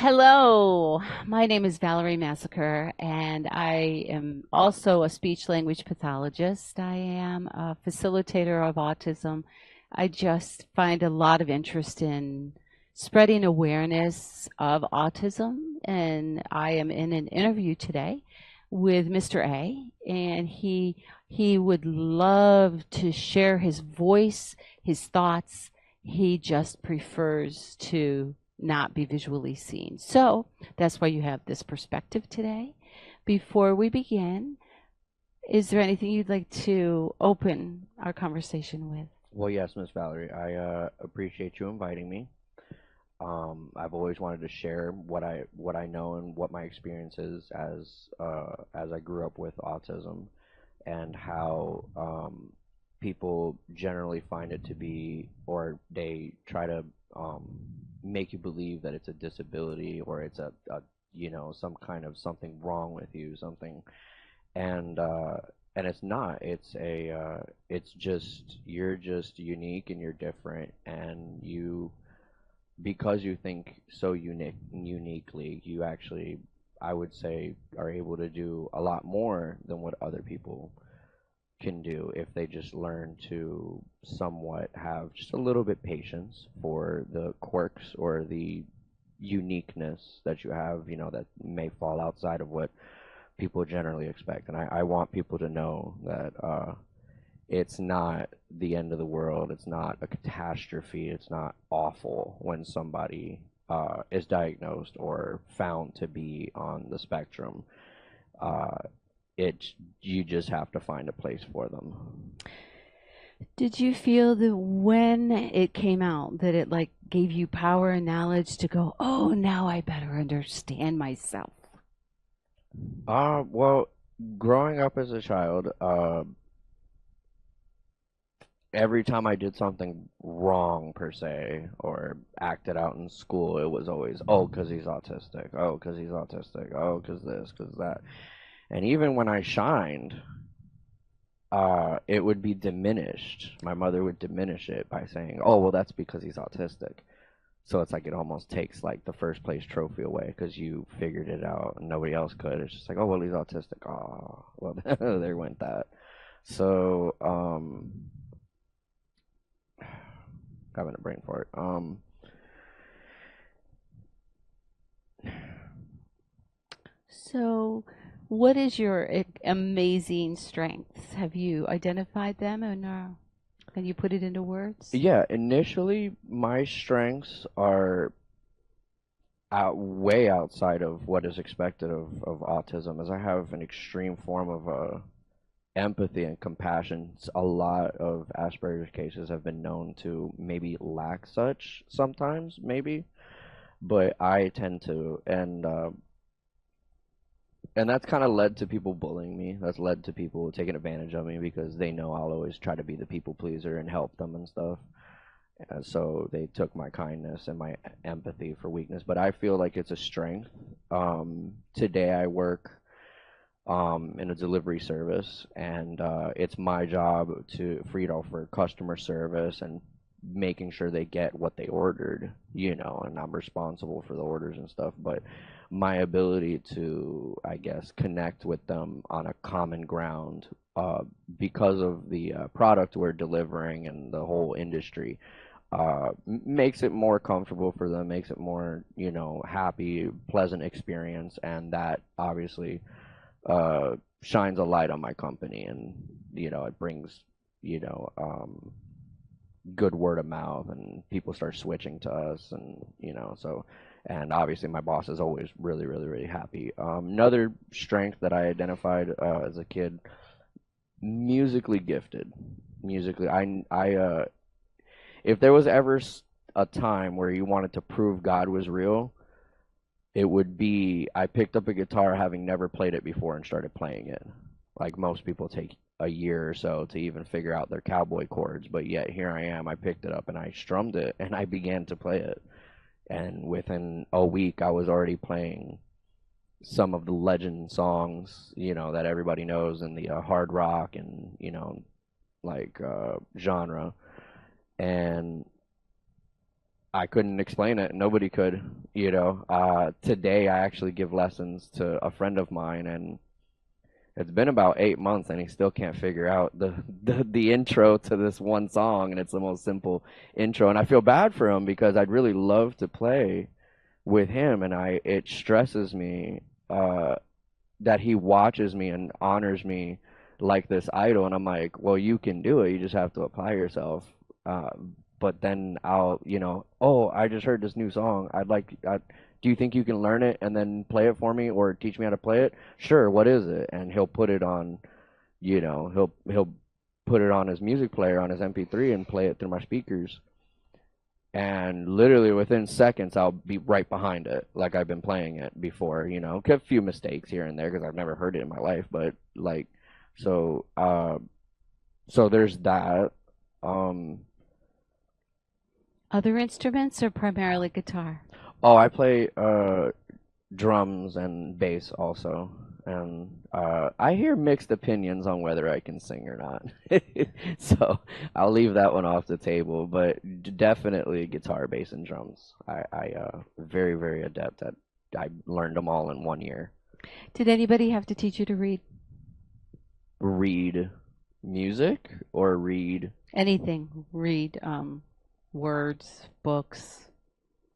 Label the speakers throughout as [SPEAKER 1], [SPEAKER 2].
[SPEAKER 1] Hello, my name is Valerie Masiker, and I am also a speech language pathologist. I am a facilitator of autism. I just find a lot of interest in spreading awareness of autism, and I am in an interview today with Mr. A, and he would love to share his voice, his thoughts. He just prefers to not be visually seen. So that's why you have this perspective today. Before we begin, is there anything you'd like to open our conversation with?
[SPEAKER 2] Well, yes, Miss Valerie, I appreciate you inviting me. I've always wanted to share what I know and what my experience is as I grew up with autism, and how people generally find it to be, or they try to um, make you believe that it's a disability, or it's a some kind of something wrong with you, something. And uh, and it's not. It's just, you're just unique and you're different, and because you think so uniquely, you actually, I would say, are able to do a lot more than what other people can do if they just learn to somewhat have just a little bit patience for the quirks or the uniqueness that you have, that may fall outside of what people generally expect. And I want people to know that it's not the end of the world. It's not a catastrophe. It's not awful when somebody is diagnosed or found to be on the spectrum. Uh, it You just have to find a place for them.
[SPEAKER 1] Did you feel that when it came out that it like gave you power and knowledge to go, oh, now I better understand myself?
[SPEAKER 2] Well, growing up as a child, every time I did something wrong per se or acted out in school, it was always, oh, because he's autistic. Oh, because he's autistic. Oh, because this, because that. And even when I shined, it would be diminished. My mother would diminish it by saying, "Oh, well, that's because he's autistic." So it's like it almost takes like the first place trophy away because you figured it out and nobody else could. It's just like, "Oh, well, he's autistic." Oh, well, there went that. So, having a brain fart.
[SPEAKER 1] So, what is your amazing strengths? Have you identified them and can you put it into words?
[SPEAKER 2] Yeah, initially my strengths are way outside of what is expected of autism, as I have an extreme form of empathy and compassion. A lot of Asperger's cases have been known to maybe lack such sometimes, maybe, but I tend to, and that's kind of led to people bullying me. That's led to people taking advantage of me because they know I'll always try to be the people pleaser and help them and stuff. So they took my kindness and my empathy for weakness, but I feel like it's a strength. Today I work in a delivery service, and it's my job for customer service and making sure they get what they ordered, and I'm responsible for the orders and stuff. But my ability to, I guess, connect with them on a common ground, because of the product we're delivering and the whole industry, makes it more comfortable for them, makes it more, happy, pleasant experience, and that obviously shines a light on my company, and it brings, you know um, good word of mouth, and people start switching to us, and so, and obviously my boss is always really, really, really happy. Another strength that I identified as a kid: musically gifted. Musically, if there was ever a time where you wanted to prove God was real, it would be, I picked up a guitar having never played it before and started playing it. Like most people take a year or so to even figure out their cowboy chords, but yet here I am. I picked it up and I strummed it and I began to play it. And within a week, I was already playing some of the legend songs, that everybody knows in the hard rock and, like genre. And I couldn't explain it. Nobody could, you know. Today I actually give lessons to a friend of mine, and it's been about 8 months, and he still can't figure out the intro to this one song, and it's the most simple intro. And I feel bad for him because I'd really love to play with him, and it stresses me uh, that he watches me and honors me like this idol, and I'm like, well, you can do it. You just have to apply yourself. Uh, but then I'll, oh, I just heard this new song. Do you think you can learn it and then play it for me or teach me how to play it? Sure, what is it? And he'll put it on, he'll put it on his music player on his MP3 and play it through my speakers. And literally within seconds, I'll be right behind it, like I've been playing it before. A few mistakes here and there because I've never heard it in my life, but like, so, so there's that. Um,
[SPEAKER 1] Other instruments or primarily guitar?
[SPEAKER 2] oh, I play drums and bass also, and I hear mixed opinions on whether I can sing or not. So I'll leave that one off the table, but definitely guitar, bass, and drums. I very, very adept at. I learned them all in 1 year.
[SPEAKER 1] Did anybody have to teach you to read?
[SPEAKER 2] Read music or read?
[SPEAKER 1] Anything. Read words, books,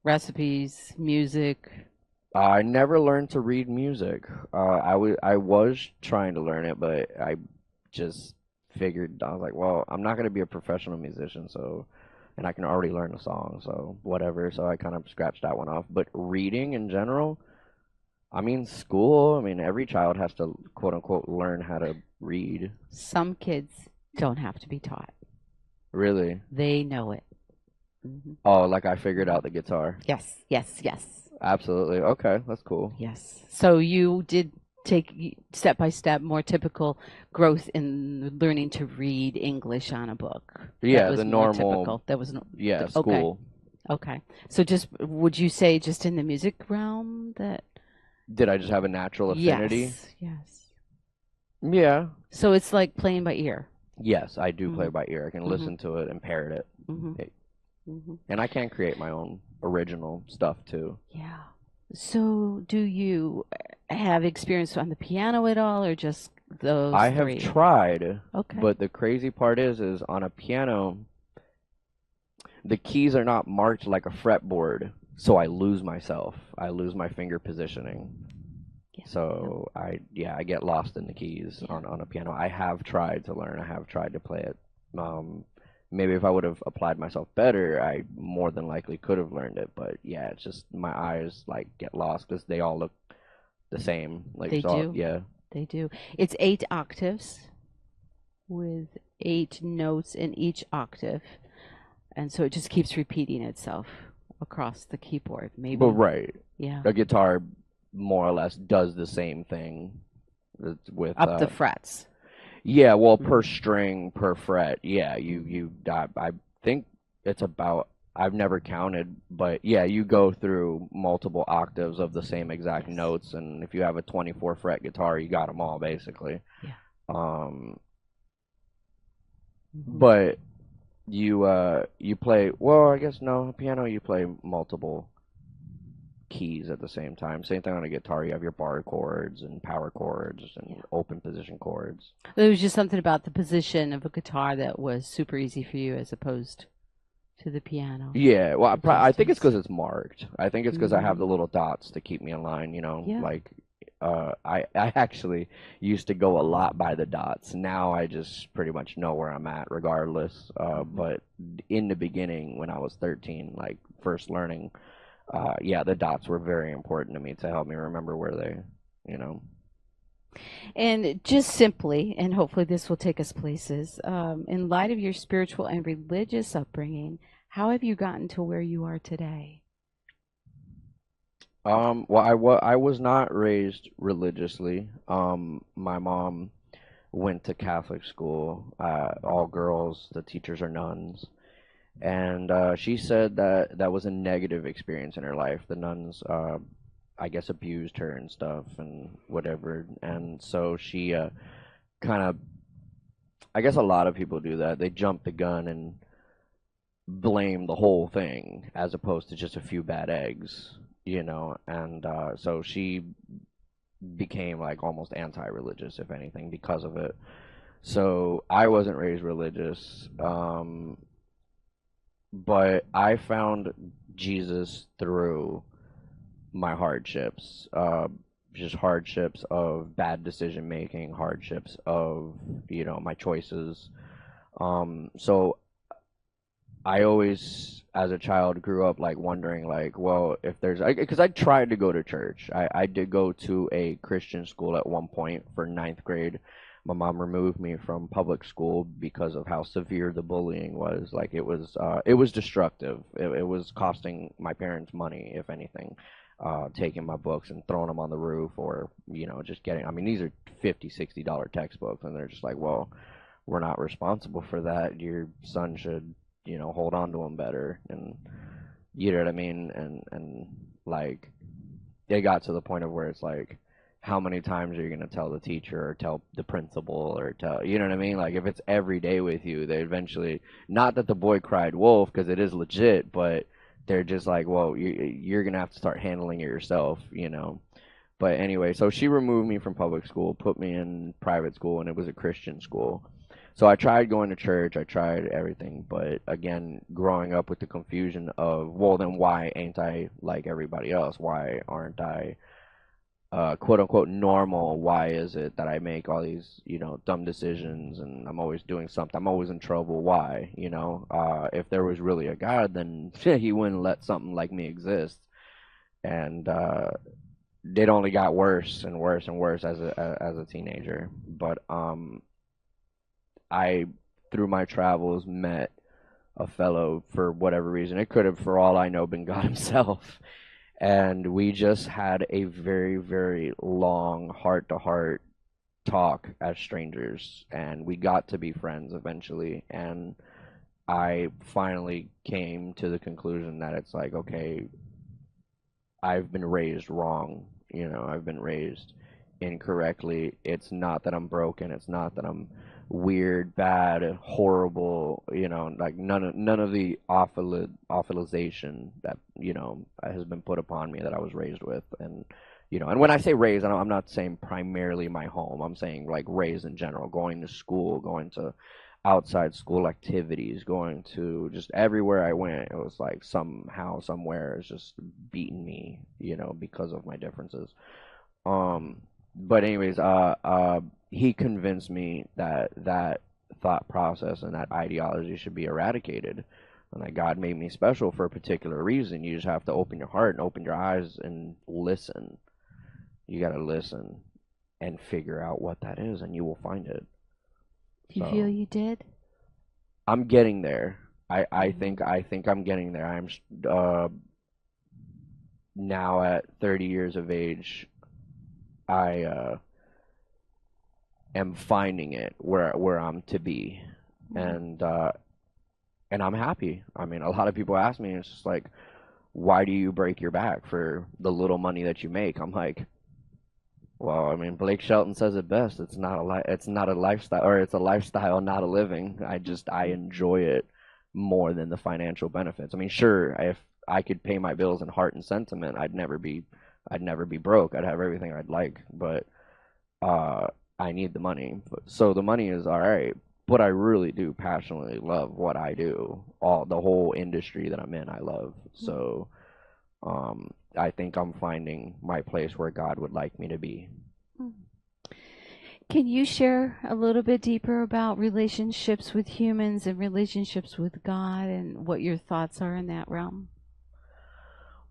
[SPEAKER 1] recipes, music.
[SPEAKER 2] I never learned to read music. I was trying to learn it, but I just figured I was like, well, I'm not gonna be a professional musician, so and I can already learn a song, so whatever. So I kind of scratched that one off. But reading in general, I mean, school, I mean, every child has to quote unquote learn how to read.
[SPEAKER 1] Some kids don't have to be taught.
[SPEAKER 2] Really?
[SPEAKER 1] They know it. Hmm.
[SPEAKER 2] Oh, like I figured out the guitar.
[SPEAKER 1] Yes, yes, yes,
[SPEAKER 2] Absolutely. Okay, that's cool.
[SPEAKER 1] yes. So you did take step by step, more typical growth in learning to read English on a book. That
[SPEAKER 2] Yeah,
[SPEAKER 1] was
[SPEAKER 2] the
[SPEAKER 1] more
[SPEAKER 2] normal,
[SPEAKER 1] typical. That was
[SPEAKER 2] yeah,
[SPEAKER 1] okay.
[SPEAKER 2] school.
[SPEAKER 1] Okay. So just would you say just in the music realm that
[SPEAKER 2] Did I just have a natural affinity?
[SPEAKER 1] yes, yes.
[SPEAKER 2] Yeah.
[SPEAKER 1] So it's like playing by ear.
[SPEAKER 2] Yes, I do play
[SPEAKER 1] Mhm.
[SPEAKER 2] by ear. I can
[SPEAKER 1] Mhm.
[SPEAKER 2] listen to it and parrot it.
[SPEAKER 1] Mhm.
[SPEAKER 2] It-
[SPEAKER 1] Mhm.
[SPEAKER 2] And I can create my own original stuff too.
[SPEAKER 1] Yeah. So do you have experience on the piano at all or just those
[SPEAKER 2] I have
[SPEAKER 1] three?
[SPEAKER 2] tried,
[SPEAKER 1] Okay.
[SPEAKER 2] but the crazy part is on a piano, the keys are not marked like a fretboard, so I lose myself. I lose my finger positioning.
[SPEAKER 1] Yeah. No.
[SPEAKER 2] So I get lost in the keys
[SPEAKER 1] Yeah.
[SPEAKER 2] on a piano. I have tried to learn. I have tried to play it. Um, Maybe if I would have applied myself better, I more than likely could have learned it. But yeah, it's just my eyes like get lost because they all look the same. Like
[SPEAKER 1] They
[SPEAKER 2] so,
[SPEAKER 1] do.
[SPEAKER 2] yeah.
[SPEAKER 1] They do. It's 8 octaves with 8 notes in each octave. And so it just keeps repeating itself across the keyboard.
[SPEAKER 2] But
[SPEAKER 1] Maybe,
[SPEAKER 2] right,
[SPEAKER 1] yeah.
[SPEAKER 2] a guitar more or less does the same thing with
[SPEAKER 1] Up the frets.
[SPEAKER 2] yeah, well, per
[SPEAKER 1] Hmm.
[SPEAKER 2] string, per fret. Yeah,
[SPEAKER 1] Hmm.
[SPEAKER 2] I think it's about, I've never counted, but yeah, you go through multiple octaves of the same exact
[SPEAKER 1] Yes.
[SPEAKER 2] notes, and if you have a 24 fret guitar, you got them all basically.
[SPEAKER 1] Yeah.
[SPEAKER 2] Um,
[SPEAKER 1] Hmm.
[SPEAKER 2] but you play, well, I guess no, piano you play multiple keys at the same time. Same thing on a guitar, you have your bar chords and power chords
[SPEAKER 1] Yeah.
[SPEAKER 2] and open position chords.
[SPEAKER 1] There was just something about the position of a guitar that was super easy for you as opposed to the piano.
[SPEAKER 2] Yeah, well,
[SPEAKER 1] It
[SPEAKER 2] I
[SPEAKER 1] just
[SPEAKER 2] think it's
[SPEAKER 1] is.
[SPEAKER 2] because it's marked. I think it's because I have
[SPEAKER 1] Hmm.
[SPEAKER 2] the little dots to keep me in line,
[SPEAKER 1] Yeah.
[SPEAKER 2] like I actually used to go a lot by the dots. Now I just pretty much know where I'm at regardless.
[SPEAKER 1] Hmm.
[SPEAKER 2] But in the beginning when I was 13, like first learning, yeah, the dots were very important to me to help me remember where they, you know.
[SPEAKER 1] And just simply, and hopefully this will take us places, in light of your spiritual and religious upbringing, how have you gotten to where you are today?
[SPEAKER 2] Well, I was not raised religiously. My mom went to Catholic school, all girls. The teachers are nuns, and she said that that was a negative experience in her life. The nuns, I guess, abused her and stuff and whatever, and so she kind of, I guess, a lot of people do that. They jump the gun and blame the whole thing as opposed to just a few bad eggs, you know. And so she became like almost anti-religious, if anything, because of it. So I wasn't raised religious, but I found Jesus through my hardships, just hardships of bad decision making, hardships of, you know, my choices. So I always, as a child, grew up like wondering, like, well, if there's, because I tried to go to church. I did go to a Christian school at one point for ninth grade. My mom removed me from public school because of how severe the bullying was. Like it was destructive. It was costing my parents money, if anything, taking my books and throwing them on the roof, or you know, just getting. I mean, these are $50, $60 textbooks, and they're just like, well, we're not responsible for that. Your son should, you know, hold on to them better, and you know what I mean. And like it got to the point of where it's like, how many times are you gonna tell the teacher or tell the principal or tell, you know what I mean? Like if it's every day with you, they eventually, not that the boy cried wolf because it is legit, but they're just like, well, you're gonna have to start handling it yourself, you know. But anyway, so she removed me from public school, put me in private school, and it was a Christian school. So I tried going to church, I tried everything, but again, growing up with the confusion of, well, then why ain't I like everybody else? Why aren't I quote unquote normal? Why is it that I make all these, you know, dumb decisions and I'm always doing something? I'm always in trouble. Why? You know, if there was really a God, then he wouldn't let something like me exist. And it only got worse and worse and worse as a teenager. But I, through my travels, met a fellow for whatever reason. It could have, for all I know, been God Himself. And we just had a very, very long heart to heart talk as strangers. And we got to be friends eventually. And I finally came to the conclusion that it's like, okay, I've been raised wrong. You know, I've been raised incorrectly. It's not that I'm broken. It's not that I'm weird, bad, horrible. You know, like none of the awfulization that, you know, has been put upon me that I was raised with. And you know, and when I say raised, I'm not saying primarily my home. I'm saying like raised in general, going to school, going to outside school activities, going to just everywhere I went, it was like somehow, somewhere, it's just beating me, you know, because of my differences. But anyways, he convinced me that that thought process and that ideology should be eradicated, and that God made me special for a particular reason. You just have to open your heart and open your eyes and listen. You got to listen and figure out what that is, and you will find it.
[SPEAKER 1] Do you feel
[SPEAKER 2] So.
[SPEAKER 1] you did?
[SPEAKER 2] I'm getting there.
[SPEAKER 1] Hmm.
[SPEAKER 2] I think I'm getting there. I'm uh, now at 30 years of age. I am finding it where I'm to be,
[SPEAKER 1] Hmm.
[SPEAKER 2] and and I'm happy. I mean, a lot of people ask me, it's just like, why do you break your back for the little money that you make? I'm like, well, I mean, Blake Shelton says it best. It's not a lifestyle, or it's a lifestyle, not a living. I enjoy it more than the financial benefits. I mean, sure, if I could pay my bills in heart and sentiment, I'd never be broke. I'd have everything I'd like, but uh, I need the money. So the money is all right, but I really do passionately love what I do. All the whole industry that I'm in, I love. So I think I'm finding my place where God would like me to be.
[SPEAKER 1] Hmm. Can you share a little bit deeper about relationships with humans and relationships with God and what your thoughts are in that realm?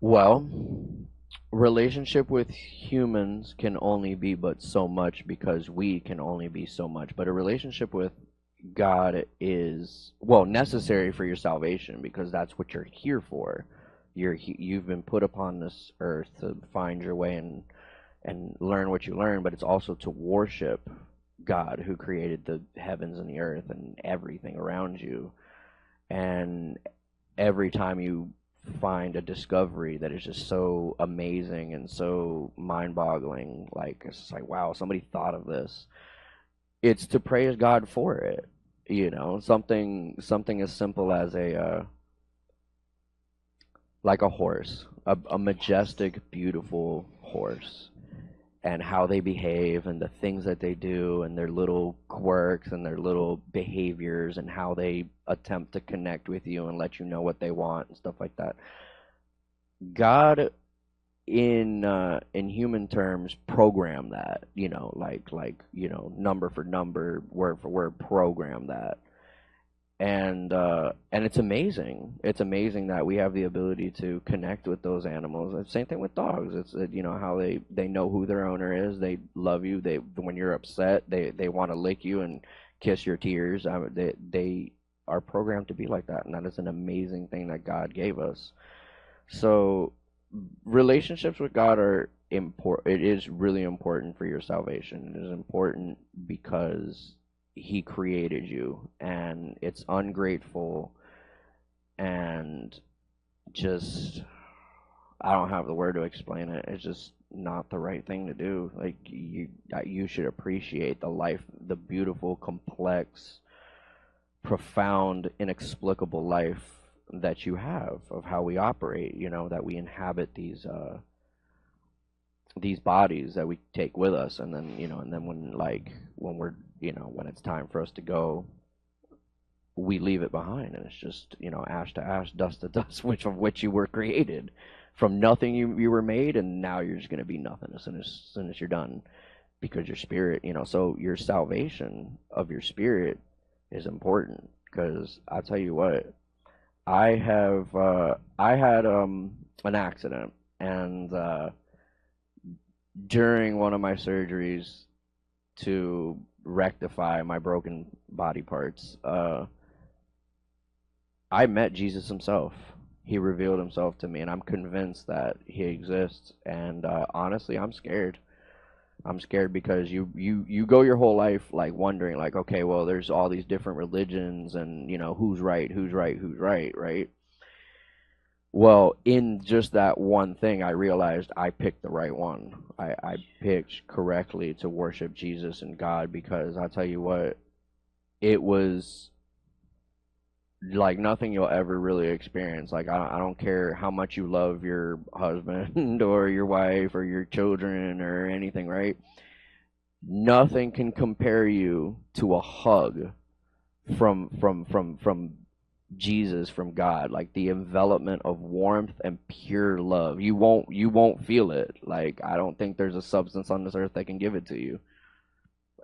[SPEAKER 2] Well, relationship with humans can only be but so much because we can only be so much. But a relationship with God is, well, necessary for your salvation because that's what you're here for. You've been put upon this earth to find your way and learn what you learn, but it's also to worship God who created the heavens and the earth and everything around you. And every time you find a discovery that is just so amazing and so mind-boggling, like it's just like, wow, somebody thought of this. It's to praise God for it. You know, something as simple as a like a horse, a majestic, beautiful horse, and how they behave and the things that they do and their little quirks and their little behaviors and how they attempt to connect with you and let you know what they want and stuff like that. God, in human terms, program that, number for number, word for word, program that. And it's amazing. It's amazing that we have the ability to connect with those animals. And same thing with dogs. It's how they know who their owner is. They love you. They When you're upset, they want to lick you and kiss your tears. They are programmed to be like that, and that is an amazing thing that God gave us. So relationships with God are important. It is really important for your salvation. It is important because He created you, and it's ungrateful and just, I don't have the word to explain it. It's just not the right thing to do. Like, you should appreciate the life, the beautiful, complex, profound, inexplicable life that you have, of how we operate, that we inhabit these bodies that we take with us, and then when we're, when it's time for us to go, we leave it behind, and it's just, ash to ash, dust to dust, which of which you were created. From nothing you were made, and now you're just going to be nothing as soon as you're done, because your spirit, so your salvation of your spirit is important. Because I'll tell you what, I had an accident, and during one of my surgeries to rectify my broken body parts, I met Jesus himself. He revealed himself to me, and I'm convinced that he exists. And honestly, I'm scared. I'm scared because you go your whole life like wondering, like, okay, well, there's all these different religions, and who's right, who's right, who's right, right? Well, in just that one thing, I realized I picked the right one. I picked correctly to worship Jesus and God, because I'll tell you what, it was like nothing you'll ever really experience. Like, I don't care how much you love your husband or your wife or your children or anything, right? Nothing can compare you to a hug from Jesus, from God, like the envelopment of warmth and pure love. You won't feel it. Like, I don't think there's a substance on this earth that can give it to you.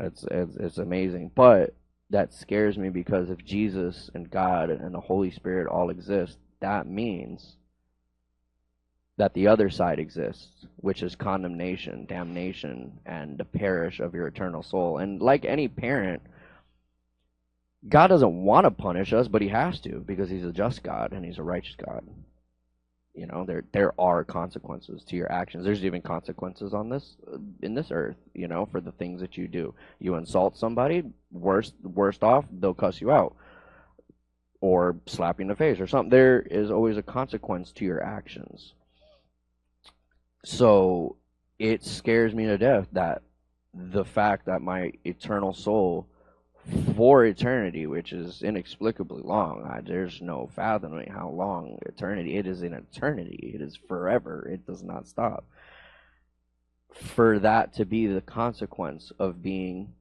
[SPEAKER 2] It's amazing. But that scares me, because if Jesus and God and the Holy Spirit all exist, that means that the other side exists, which is condemnation, damnation, and the perish of your eternal soul. And like any parent, God doesn't want to punish us, but he has to, because he's a just God and he's a righteous God. There are consequences to your actions. There's even consequences on this in this earth, for the things that you do. You insult somebody, worst off, they'll cuss you out or slap you in the face or something. There is always a consequence to your actions. So it scares me to death that the fact that my eternal soul, for eternity, which is inexplicably long, there's no fathoming how long eternity. It is an eternity. It is forever. It does not stop. For that to be the consequence of being,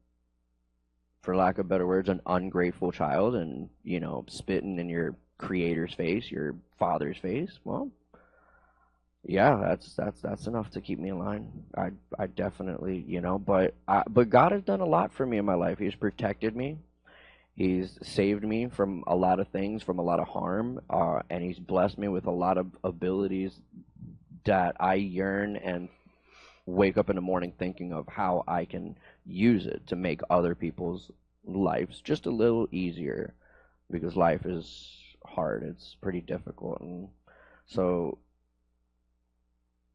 [SPEAKER 2] for lack of better words, an ungrateful child, and spitting in your creator's face, your father's face, well, yeah, that's enough to keep me in line. I definitely, but God has done a lot for me in my life. He's protected me. He's saved me from a lot of things, from a lot of harm, and he's blessed me with a lot of abilities that I yearn and wake up in the morning thinking of how I can use it to make other people's lives just a little easier, because life is hard. It's pretty difficult, and so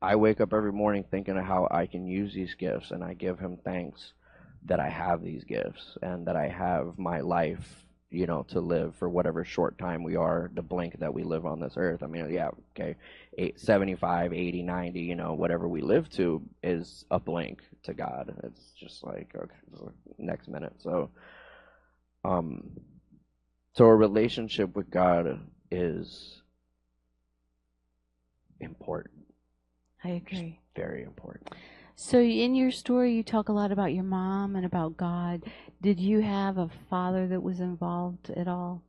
[SPEAKER 2] I wake up every morning thinking of how I can use these gifts, and I give him thanks that I have these gifts and that I have my life, to live for whatever short time we are, the blink that we live on this earth. I mean, yeah, okay, 75, 80, 90, whatever we live to is a blink to God. It's just like, okay, next minute. Um, so a relationship with God is important,
[SPEAKER 1] I
[SPEAKER 2] just
[SPEAKER 1] agree.
[SPEAKER 2] very important.
[SPEAKER 1] So in your story, you talk a lot about your mom and about God. Did you have a father that was involved at all?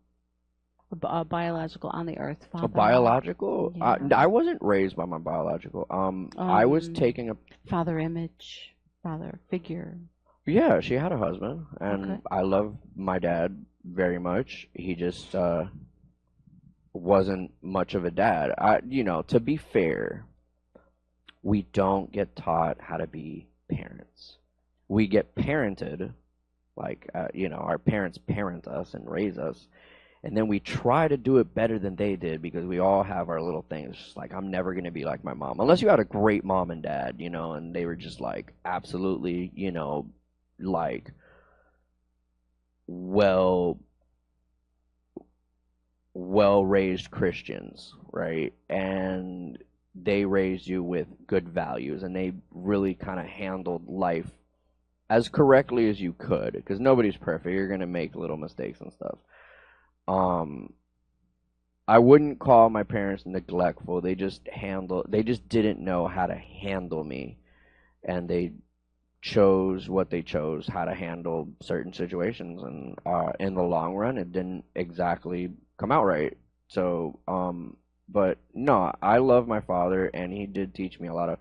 [SPEAKER 1] A biological on the earth
[SPEAKER 2] A
[SPEAKER 1] father?
[SPEAKER 2] biological?
[SPEAKER 1] Yeah.
[SPEAKER 2] I wasn't raised by my biological. I was
[SPEAKER 1] Um,
[SPEAKER 2] taking a.
[SPEAKER 1] Father image, father figure.
[SPEAKER 2] Yeah, she had a husband,
[SPEAKER 1] Okay.
[SPEAKER 2] and I love my dad very much. He just wasn't much of a dad. To be fair, we don't get taught how to be parents. We get parented, like, our parents parent us and raise us, and then we try to do it better than they did because we all have our little things. Just like, I'm never going to be like my mom. Unless you had a great mom and dad, and they were just like absolutely, like well well raised Christians, right? And they raised you with good values and they really kind of handled life as correctly as you could because nobody's perfect. You're going to make little mistakes and stuff. Um I wouldn't call my parents neglectful. They just didn't know how to handle me and they chose what they chose, how to handle certain situations, and in the long run it didn't exactly come out right. So but no, I love my father and he did teach me a lot of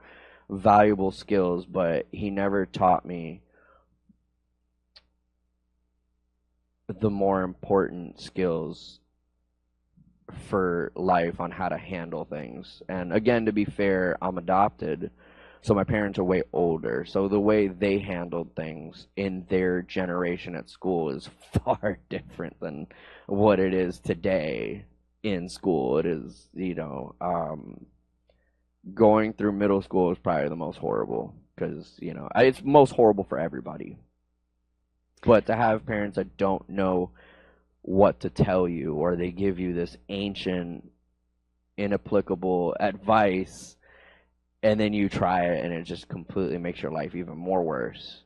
[SPEAKER 2] valuable skills, but he never taught me the more important skills for life on how to handle things. And again, to be fair, I'm adopted, so my parents are way older. So the way they handled things in their generation at school is far different than what it is today in school. It is, going through middle school is probably the most horrible because, it's most horrible for everybody. But to have parents that don't know what to tell you or they give you this ancient inapplicable advice and then you try it and it just completely makes your life even more worse,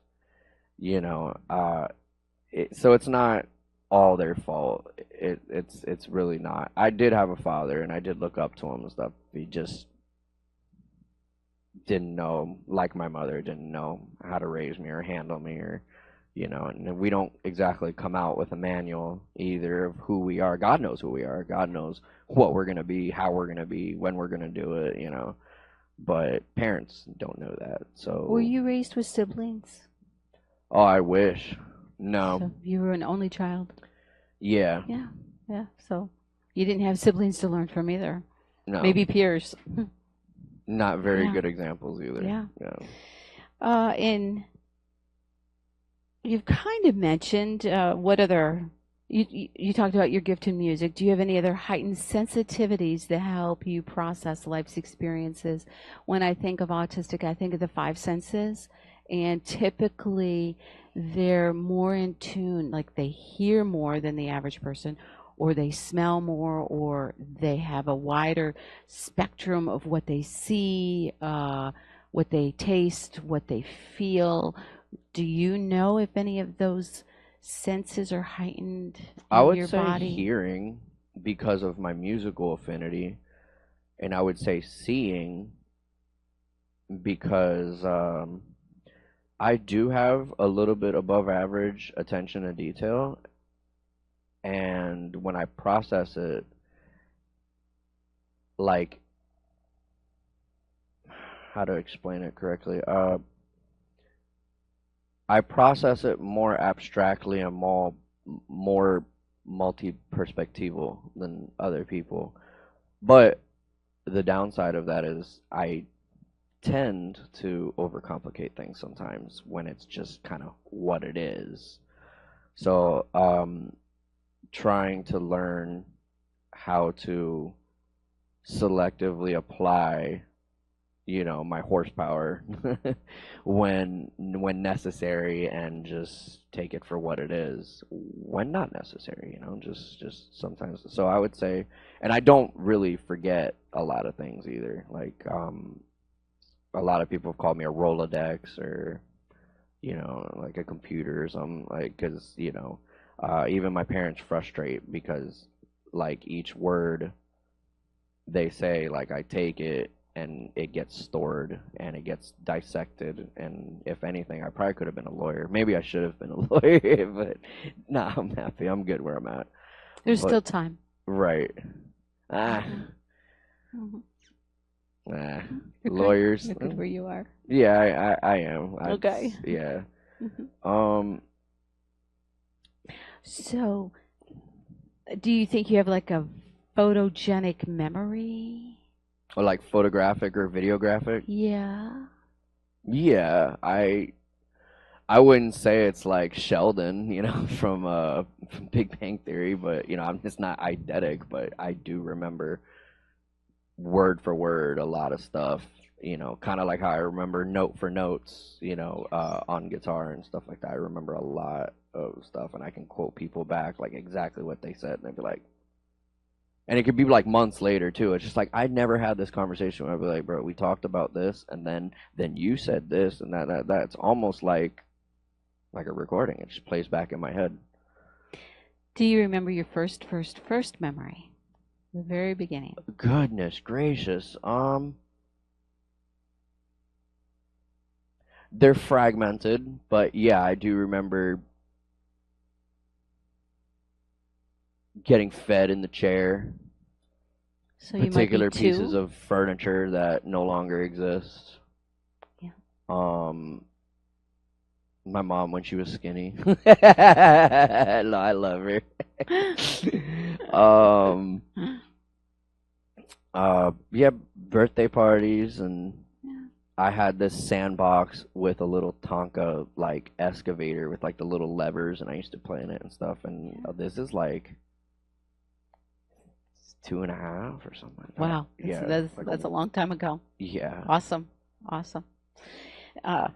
[SPEAKER 2] you know so it's not all their fault. It's really not. I did have a father and I did look up to him and stuff. He just didn't know, like my mother didn't know how to raise me or handle me, or and we don't exactly come out with a manual either of who we are. God knows who we are. God knows what we're going to be, how we're going to be, when we're going to do it, but parents don't know that.
[SPEAKER 1] Were
[SPEAKER 2] So,
[SPEAKER 1] you raised with siblings?
[SPEAKER 2] oh, I wish. No.
[SPEAKER 1] So you were an only child?
[SPEAKER 2] Yeah.
[SPEAKER 1] Yeah, yeah. So you didn't have siblings to learn from either.
[SPEAKER 2] No.
[SPEAKER 1] Maybe peers.
[SPEAKER 2] Not very
[SPEAKER 1] Yeah,
[SPEAKER 2] good examples either.
[SPEAKER 1] yeah.
[SPEAKER 2] Yeah.
[SPEAKER 1] And you've kind of mentioned what other you talked about your gift in music. Do you have any other heightened sensitivities that help you process life's experiences? When I think of autistic, I think of the five senses, and typically they're more in tune, like they hear more than the average person, or they smell more, or they have a wider spectrum of what they see, what they taste, what they feel. Do you know if any of those senses are heightened
[SPEAKER 2] I
[SPEAKER 1] in
[SPEAKER 2] would
[SPEAKER 1] your
[SPEAKER 2] say
[SPEAKER 1] body?
[SPEAKER 2] hearing because of my musical affinity, and I would say seeing because I do have a little bit above average attention to detail, and when I process it, like, how to explain it correctly? I process it more abstractly and more multi-perspectival than other people. But the downside of that is I tend to overcomplicate things sometimes when it's just kind of what it is. So, trying to learn how to selectively apply, my horsepower when necessary, and just take it for what it is when not necessary, just sometimes. So I would say, and I don't really forget a lot of things either. Like, a lot of people have called me a Rolodex, or like a computer or something, like, because even my parents frustrate because, like, each word they say like I take it and it gets stored and it gets dissected, and if anything, I probably could have been a lawyer. Maybe I should have been a lawyer, but nah, I'm happy. I'm good where I'm at.
[SPEAKER 1] There's
[SPEAKER 2] But
[SPEAKER 1] still time.
[SPEAKER 2] right. Ah,
[SPEAKER 1] Hmm. Hmm.
[SPEAKER 2] ah,
[SPEAKER 1] You're good.
[SPEAKER 2] lawyers.
[SPEAKER 1] You're good where you are.
[SPEAKER 2] Yeah, I am.
[SPEAKER 1] Okay.
[SPEAKER 2] Yeah.
[SPEAKER 1] Mhm.
[SPEAKER 2] Um,
[SPEAKER 1] So, do you think you have like a photogenic memory?
[SPEAKER 2] or like photographic or videographic.
[SPEAKER 1] Yeah.
[SPEAKER 2] Yeah, I wouldn't say it's like Sheldon, from Big Bang Theory, but I'm just not eidetic, but I do remember word for word a lot of stuff, kind of like how I remember note for notes, on guitar and stuff like that. I remember a lot of stuff, and I can quote people back like exactly what they said, and they'd be like, and it could be like months later too. It's just like I never had this conversation where I'd be like, bro, we talked about this, and then you said this, and that's almost like a recording. It just plays back in my head.
[SPEAKER 1] Do you remember your first memory? The very beginning.
[SPEAKER 2] Goodness gracious. They're fragmented, but yeah, I do remember getting fed in the chair,
[SPEAKER 1] So you might be
[SPEAKER 2] particular pieces
[SPEAKER 1] two.
[SPEAKER 2] of furniture that no longer exist.
[SPEAKER 1] Yeah.
[SPEAKER 2] Um, my mom when she was skinny. I love her. um, yeah, birthday parties, and
[SPEAKER 1] Yeah.
[SPEAKER 2] I had this sandbox with a little Tonka like excavator with like the little levers, and I used to play in it and stuff. And
[SPEAKER 1] Yeah.
[SPEAKER 2] this is like 2.5 or something like that.
[SPEAKER 1] Wow. That's
[SPEAKER 2] Yeah,
[SPEAKER 1] that's
[SPEAKER 2] like
[SPEAKER 1] that's a long time ago.
[SPEAKER 2] yeah.
[SPEAKER 1] Awesome. Awesome. Uh,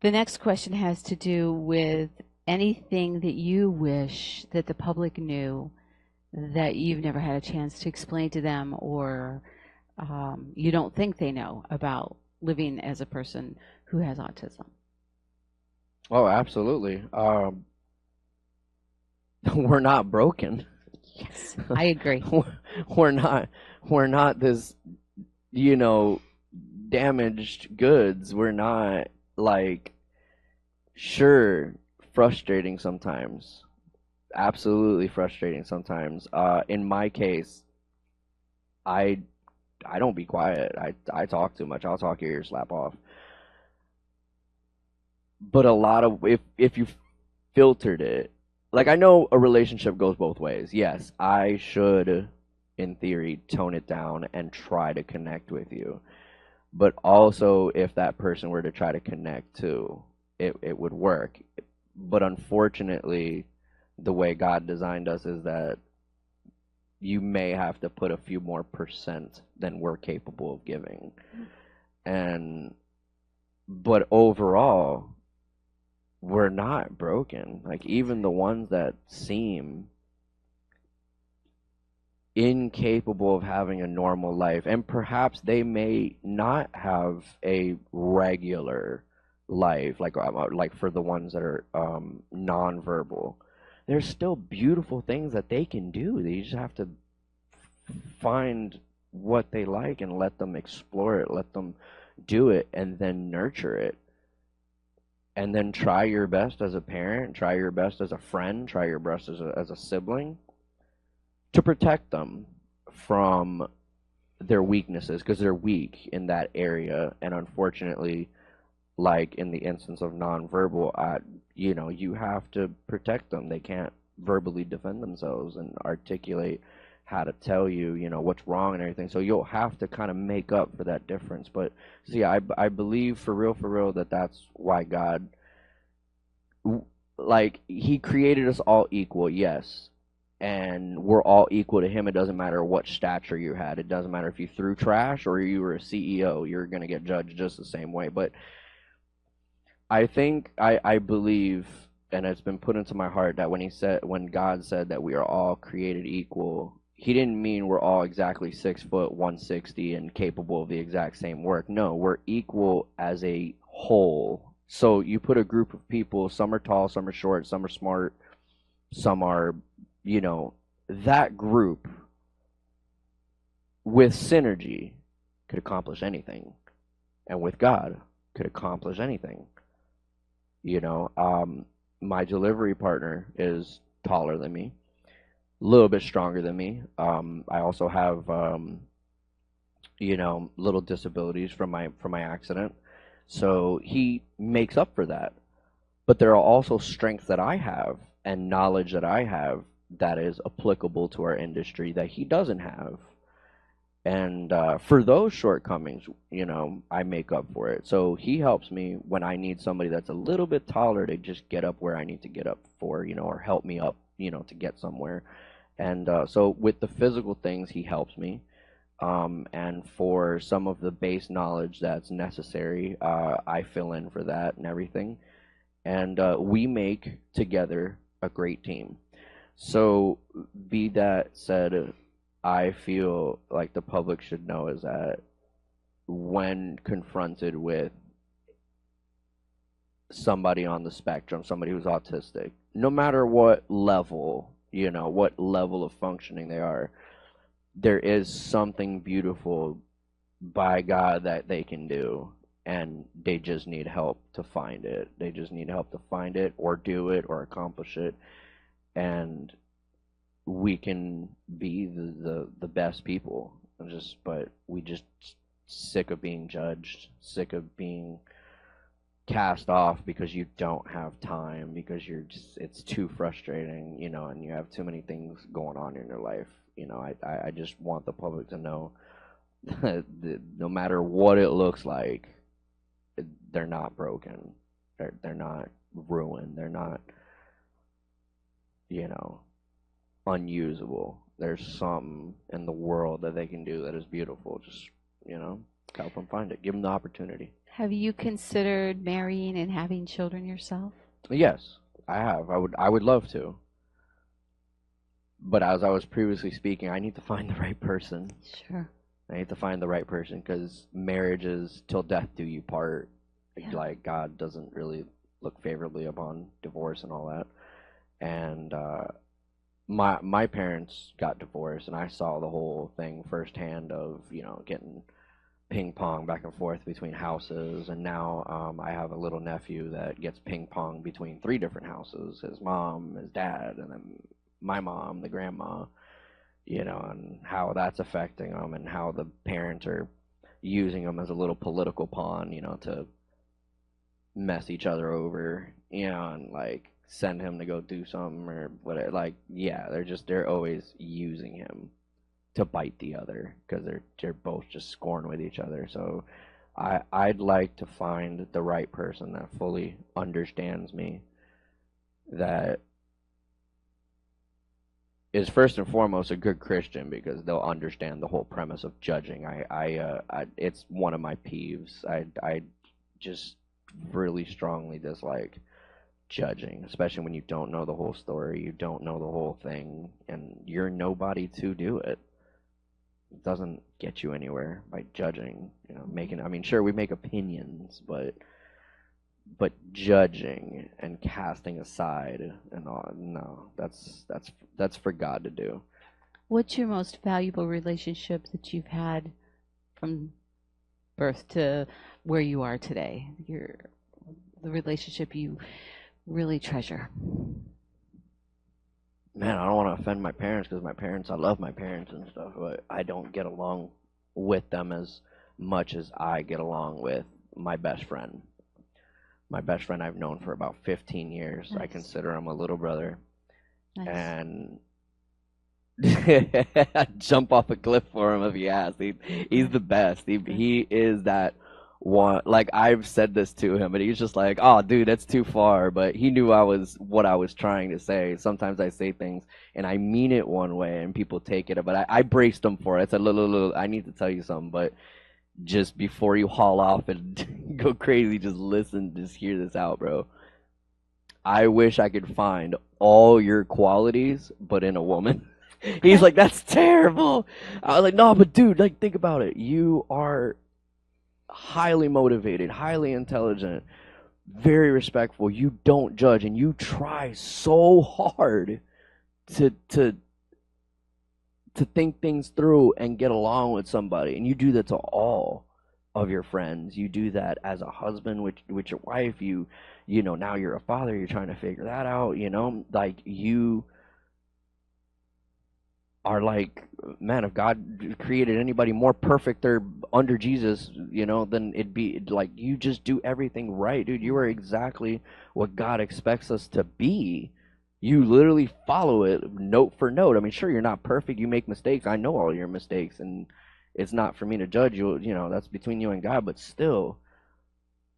[SPEAKER 1] the next question has to do with anything that you wish that the public knew that you've never had a chance to explain to them, or you don't think they know about living as a person who has autism.
[SPEAKER 2] Oh, absolutely. We're not broken.
[SPEAKER 1] Yes, I agree.
[SPEAKER 2] we're not. We're not this. You know, damaged goods. We're not like sure frustrating sometimes. Absolutely frustrating sometimes. In my case, I I don't be quiet. I talk too much. I'll talk your ear slap off. But a lot of if you filtered it, like I know a relationship goes both ways. Yes, I should in theory tone it down and try to connect with you. But also if that person were to try to connect too, it would work. But unfortunately, the way God designed us is that you may have to put a few more percent than we're capable of giving. And but overall, we're not broken. Like even the ones that seem incapable of having a normal life, and perhaps they may not have a regular life, like for the ones that are nonverbal, there's still beautiful things that they can do. They just have to find what they like and let them explore it, let them do it, and then nurture it. And then try your best as a parent, try your best as a friend, try your best as a sibling to protect them from their weaknesses because they're weak in that area. And unfortunately, like in the instance of nonverbal, you have to protect them. They can't verbally defend themselves and articulate how to tell you, what's wrong and everything. So you'll have to kind of make up for that difference. But see, I believe for real, that that's why God, like, He created us all equal, yes. And we're all equal to Him. It doesn't matter what stature you had. It doesn't matter if you threw trash or you were a CEO. You're going to get judged just the same way. But I believe, and it's been put into my heart that when God said that we are all created equal, He didn't mean we're all exactly 6 foot, 160, and capable of the exact same work. No, we're equal as a whole. So you put a group of people, some are tall, some are short, some are smart, some are, that group with synergy could accomplish anything, and with God could accomplish anything. You know, my delivery partner is taller than me, a little bit stronger than me. I also have little disabilities from my accident, so he makes up for that. But there are also strengths that I have and knowledge that I have that is applicable to our industry that he doesn't have. And for those shortcomings, I make up for it. So he helps me when I need somebody that's a little bit taller to just get up where I need to get up for, or help me up, to get somewhere. And so with the physical things, he helps me. And for some of the base knowledge that's necessary, I fill in for that and everything. And we make together a great team. So, be that said, I feel like the public should know is that when confronted with somebody on the spectrum, somebody who's autistic, no matter what level, what level of functioning they are, there is something beautiful by God that they can do, and they just need help to find it. They just need help to find it or do it or accomplish it, and we can be the best people. But we just sick of being judged, sick of being cast off because you don't have time, because it's too frustrating, and you have too many things going on in your life. I just want the public to know that no matter what it looks like, they're not broken. They're not ruined. They're not, unusable. There's something in the world that they can do that is beautiful. Just, help them find it. Give them the opportunity.
[SPEAKER 1] Have you considered marrying and having children yourself?
[SPEAKER 2] Yes, I have. I would love to. But as I was previously speaking, I need to find the right person.
[SPEAKER 1] Sure.
[SPEAKER 2] I need to find the right person, because marriage is till death do you part.
[SPEAKER 1] Yeah.
[SPEAKER 2] Like, God doesn't really look favorably upon divorce and all that. And my parents got divorced, and I saw the whole thing firsthand of getting ping pong back and forth between houses. And now I have a little nephew that gets ping pong between 3 different houses: his mom, his dad, and then my mom, the grandma. And how that's affecting them, and how the parents are using them as a little political pawn, to mess each other over, and like send him to go do something or whatever. Like, yeah, they're always using him to bite the other, because they're both just scoring with each other. So I'd like to find the right person that fully understands me, that is first and foremost a good Christian, because they'll understand the whole premise of judging. It's one of my peeves. I just really strongly dislike judging, especially when you don't know the whole story, you don't know the whole thing, and you're nobody to do it. It doesn't get you anywhere by judging. Sure, we make opinions, but judging and casting aside and all, no, that's for God to do.
[SPEAKER 1] What's your most valuable relationship that you've had from birth to where you are today? The relationship you really treasure?
[SPEAKER 2] Man, I don't want to offend my parents, because I love my parents and stuff, but I don't get along with them as much as I get along with my best friend. My best friend I've known for about 15 years.
[SPEAKER 1] Nice.
[SPEAKER 2] I consider him a little brother.
[SPEAKER 1] Nice.
[SPEAKER 2] And I'd jump off a cliff for him if he asked. He's the best. He is that one. Like, I've said this to him, and he's just like, "Oh, dude, that's too far." But he knew what I was trying to say. Sometimes I say things and I mean it one way, and people take it. But I braced him for it. I said, "Look, I need to tell you something, but just before you haul off and go crazy, just listen, just hear this out, bro. I wish I could find all your qualities, but in a woman." He's like, "That's terrible." I was like, "No, but dude, like, think about it. You are highly motivated, highly intelligent, very respectful. You don't judge, and you try so hard to to think things through and get along with somebody. And you do that to all of your friends. You do that as a husband with your wife. You know, now you're a father, you're trying to figure that out, you know, like you are like, man, if God created anybody more perfect or under Jesus, you know, then it'd be like you just do everything right, dude. You are exactly what God expects us to be. You literally follow it note for note. I mean, sure, you're not perfect. You make mistakes. I know all your mistakes, and it's not for me to judge you. You know, that's between you and God. But still,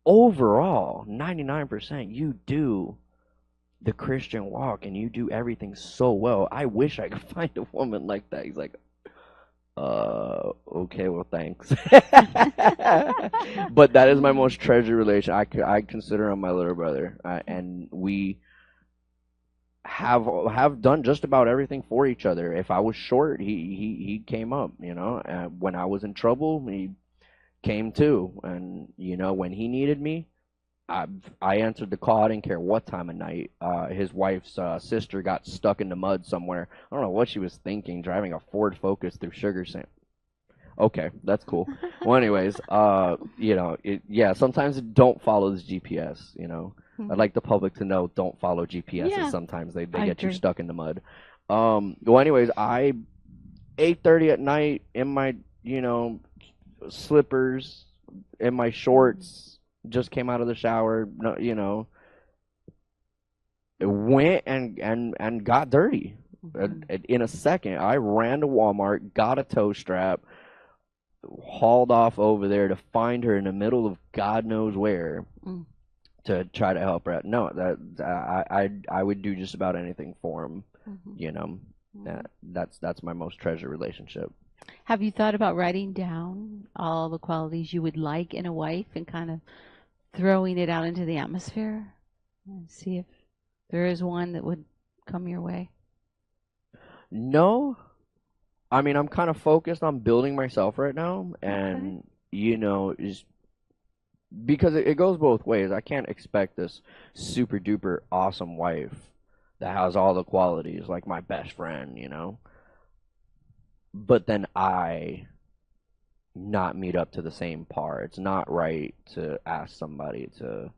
[SPEAKER 2] overall, 99%, you do the Christian walk and you do everything so well. I wish I could find a woman like that. He's like, okay, well, thanks. But that is my most treasured relation. I consider him my little brother, and we have done just about everything for each other. If I was short, he came up. You know, when I was in trouble, he came too. And you know, when he needed me, I answered the call. I didn't care what time of night. His wife's sister got stuck in the mud somewhere. I don't know what she was thinking, driving a Ford Focus through Sugar Sand. Okay, that's cool. Well, anyways, you know, yeah, sometimes don't follow this GPS, you know. I'd like the public to know don't follow GPSs.
[SPEAKER 1] Yeah,
[SPEAKER 2] Sometimes they
[SPEAKER 1] I
[SPEAKER 2] get you
[SPEAKER 1] agree.
[SPEAKER 2] stuck in the mud. Well, anyways, 8:30 at night in my, you know, slippers, in my shorts, just came out of the shower, no, you know, went and got dirty.
[SPEAKER 1] Mhm.
[SPEAKER 2] In a second, I ran to Walmart, got a toe strap, hauled off over there to find her in the middle of God knows where
[SPEAKER 1] Mm.
[SPEAKER 2] to try to help her out. No, that I would do just about anything for him.
[SPEAKER 1] Mhm.
[SPEAKER 2] You know,
[SPEAKER 1] Mhm.
[SPEAKER 2] that's my most treasured relationship.
[SPEAKER 1] Have you thought about writing down all the qualities you would like in a wife and kind of throwing it out into the atmosphere and see if there is one that would come your way?
[SPEAKER 2] No, I mean I'm kind of focused on building myself right now,
[SPEAKER 1] Okay.
[SPEAKER 2] and you know, is because it goes both ways. I can't expect this super duper awesome wife that has all the qualities like my best friend, you know, but then I not meet up to the same par. It's not right to ask somebody to,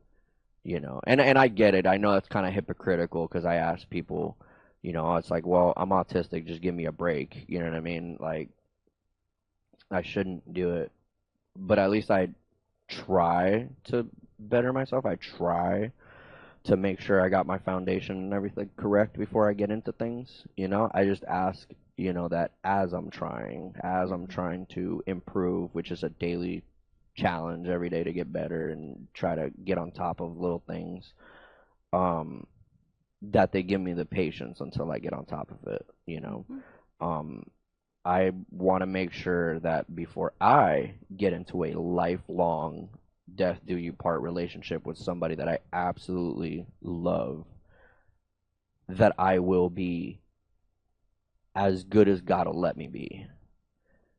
[SPEAKER 2] you know, and I get it. I know it's kind of hypocritical because I ask people, you know, it's like, well, I'm autistic, just give me a break. You know what I mean? Like, I shouldn't do it, but at least I try to better myself. I try to make sure I got my foundation and everything correct before I get into things. You know, I just ask, you know, that as I'm
[SPEAKER 1] Mhm.
[SPEAKER 2] trying to improve, which is a daily challenge every day to get better and try to get on top of little things, um, that they give me the patience until I get on top of it, you know.
[SPEAKER 1] Mhm.
[SPEAKER 2] Um, I want to make sure that before I get into a lifelong death do you part relationship with somebody that I absolutely love, that I will be as good as God will let me be,